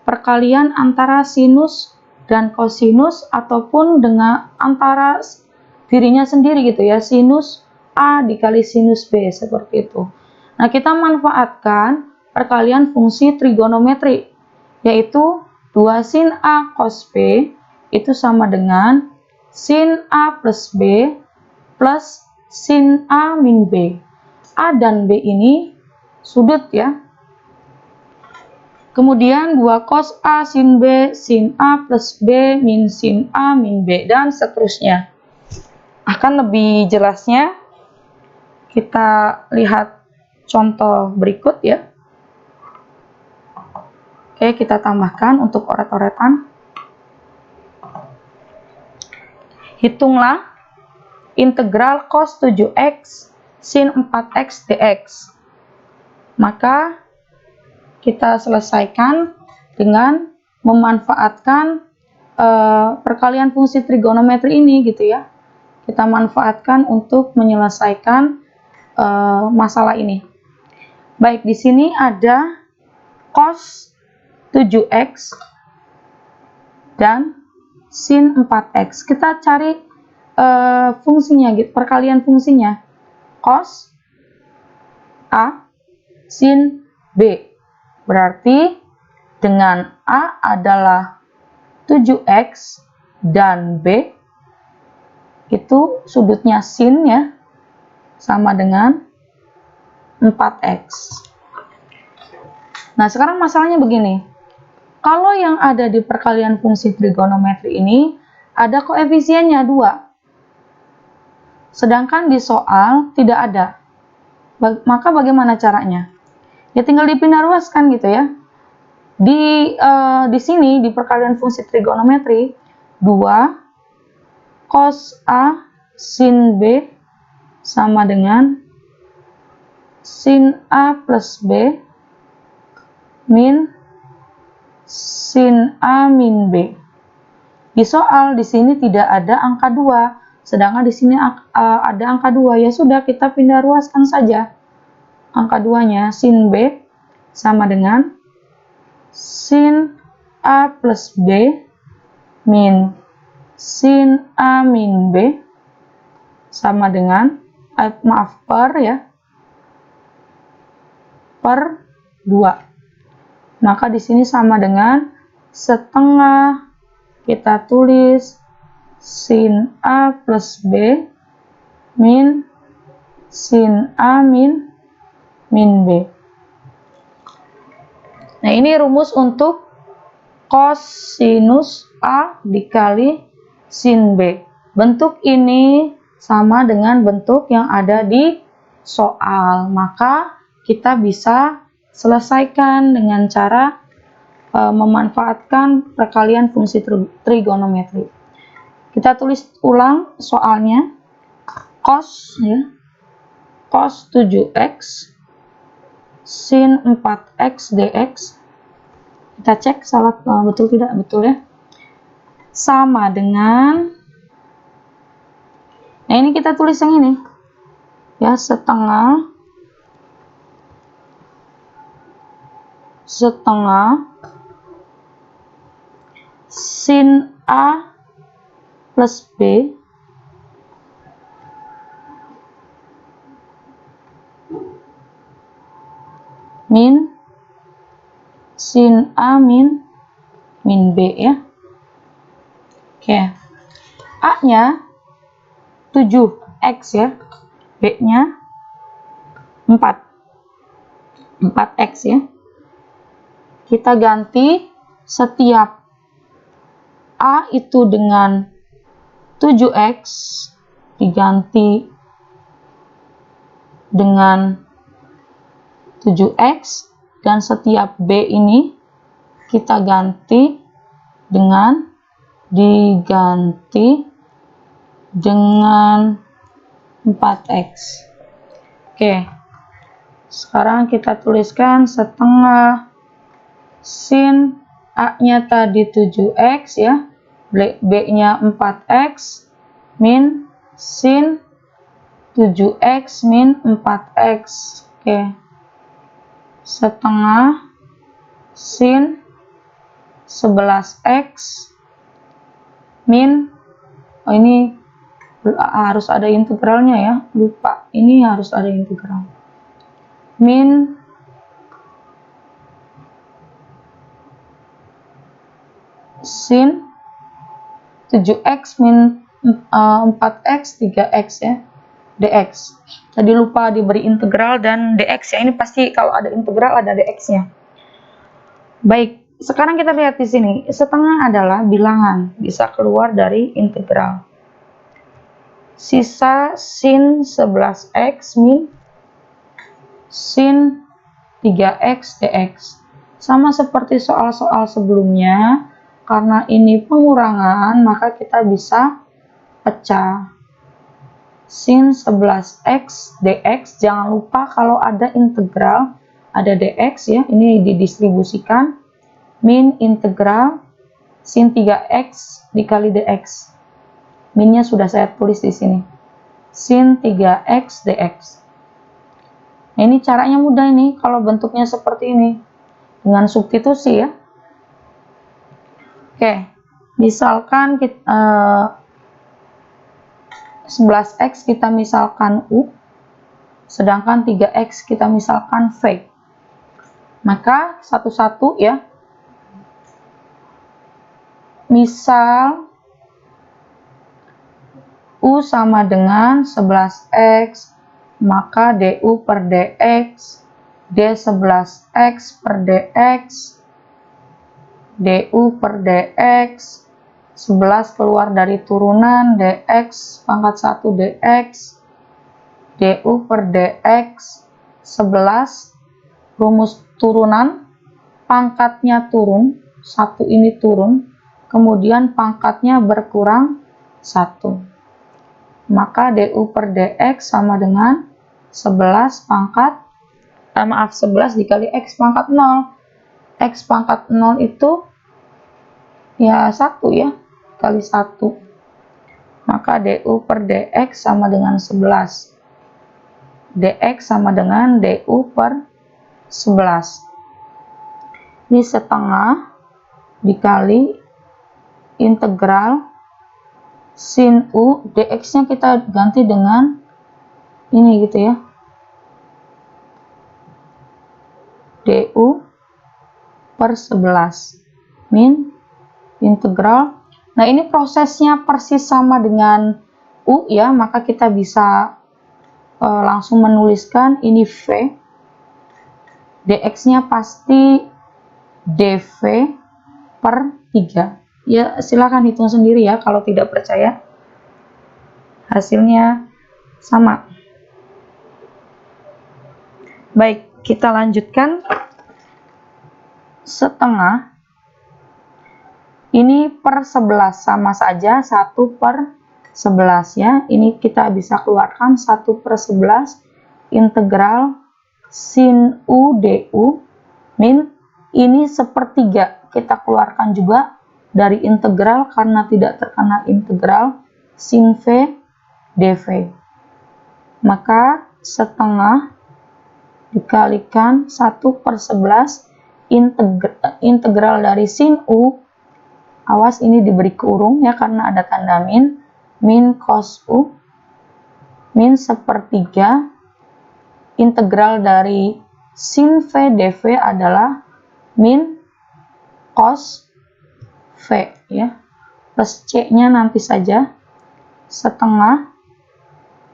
perkalian antara sinus dan kosinus ataupun dengan antara dirinya sendiri gitu, ya. Sinus A dikali sinus B, seperti itu. Nah, kita manfaatkan perkalian fungsi trigonometri, yaitu 2 sin A cos B itu sama dengan sin A plus B plus sin A min B. A dan B ini sudut ya. Kemudian 2 cos A sin B sin A plus B min sin A min B, dan seterusnya. Akan lebih jelasnya kita lihat contoh berikut ya. Oke, kita tambahkan untuk oret-oretan. Hitunglah integral cos 7x sin 4x dx. Maka kita selesaikan dengan memanfaatkan perkalian fungsi trigonometri ini gitu ya. Kita manfaatkan untuk menyelesaikan masalah ini. Baik, di sini ada cos 7x dan sin 4x. Kita cari fungsinya gitu, perkalian fungsinya. Cos A sin B. Berarti dengan A adalah 7x dan B itu sudutnya sin ya, sama dengan 4x. Nah, sekarang masalahnya begini. Kalau yang ada di perkalian fungsi trigonometri ini ada koefisiennya 2. Sedangkan di soal tidak ada. Maka bagaimana caranya? Ya tinggal dipindah ruaskan gitu ya. Di sini di perkalian fungsi trigonometri 2 cos A sin B sama dengan sin A plus B min sin A min B. Di soal di sini tidak ada angka 2, sedangkan di sini ada angka 2. Ya sudah, kita pindah ruaskan saja. Angka 2-nya sin B sama dengan sin A plus B min sin A min B sama dengan per 2. Maka di sini sama dengan setengah, kita tulis sin A plus B min sin A min B. Nah, ini rumus untuk cosinus A dikali sin B. Bentuk ini sama dengan bentuk yang ada di soal. Maka kita bisa selesaikan dengan cara memanfaatkan perkalian fungsi trigonometri. Kita tulis ulang soalnya. Cos ya. Cos 7x sin 4x dx. Kita cek salah betul tidak, betul ya. Sama dengan, nah ini kita tulis yang ini ya, setengah sin A plus B min sin A min B ya. Oke. A-nya 7x ya. B-nya 4x ya. Kita ganti setiap A itu dengan 7x diganti dengan 7x, dan setiap B ini kita ganti dengan 4x. Oke. Sekarang kita tuliskan setengah sin A-nya tadi 7x ya, B-nya 4x min sin 7x min 4x. Oke. Setengah sin 11x min, ini harus ada integralnya ya, lupa, ini harus ada integral, min sin 7x min 4x 3x ya. dx. Tadi lupa diberi integral dan dx ya. Ini pasti kalau ada integral ada dx-nya. Baik, sekarang kita lihat di sini. Setengah adalah bilangan, bisa keluar dari integral. Sisa sin 11x min sin 3x dx. Sama seperti soal-soal sebelumnya, karena ini pengurangan, maka kita bisa pecah. Sin 11x dx, jangan lupa kalau ada integral, ada dx ya, ini didistribusikan, min integral sin 3x dikali dx. Minnya sudah saya tulis di sini. Sin 3x dx. Nah, ini caranya mudah ini, kalau bentuknya seperti ini. Dengan substitusi ya. Oke, misalkan kita, 11x kita misalkan U, sedangkan 3x kita misalkan V. Maka satu-satu ya. Misal U sama dengan 11x, maka du per dx, d11x per dx, du per dx, 11 keluar dari turunan, dx pangkat 1 dx, du per dx, 11, rumus turunan, pangkatnya turun, 1 ini turun, kemudian pangkatnya berkurang 1. Maka du per dx sama dengan 11 pangkat, 11 dikali x pangkat 0. X pangkat 0 itu ya 1 ya, kali 1. Maka du per dx sama dengan 11. Dx sama dengan du per 11. Ini setengah dikali integral sin u, dx-nya kita ganti dengan ini gitu ya. Du per 11 min integral. Nah, ini prosesnya persis sama dengan U ya, maka kita bisa langsung menuliskan ini V. Dx-nya pasti dV per 3. Ya, silakan hitung sendiri ya kalau tidak percaya. Hasilnya sama. Baik, kita lanjutkan. Setengah ini per 11 sama saja 1 per 11 ya. Ini kita bisa keluarkan 1 per 11 integral sin u du min ini sepertiga. Kita keluarkan juga dari integral karena tidak terkena integral sin v dv. Maka setengah dikalikan 1 per 11 integral dari sin u, awas ini diberi kurung ya karena ada tanda min cos u, min sepertiga integral dari sin v dv adalah min cos v ya, plus c nya nanti saja, setengah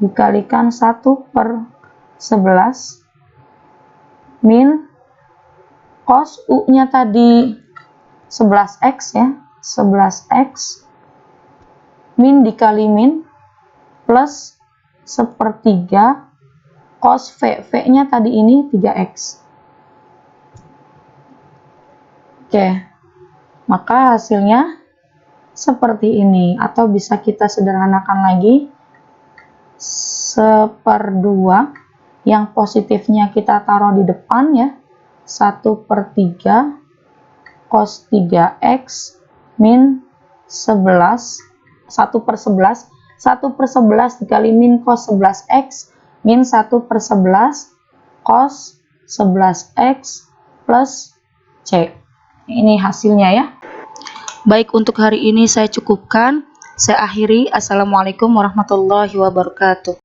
dikalikan 1 per 11 min cos u nya tadi 11x ya, 11x min dikali min plus sepertiga cos v, v nya tadi ini 3x. Oke, maka hasilnya seperti ini, atau bisa kita sederhanakan lagi, 1/2 yang positifnya kita taruh di depan ya, 1/3 cos 3x min 11, 1/11, 1/11 dikali min cos 11x min 1/11 cos 11x plus c. Ini hasilnya ya. Baik, untuk hari ini saya cukupkan. Saya akhiri. Assalamualaikum warahmatullahi wabarakatuh.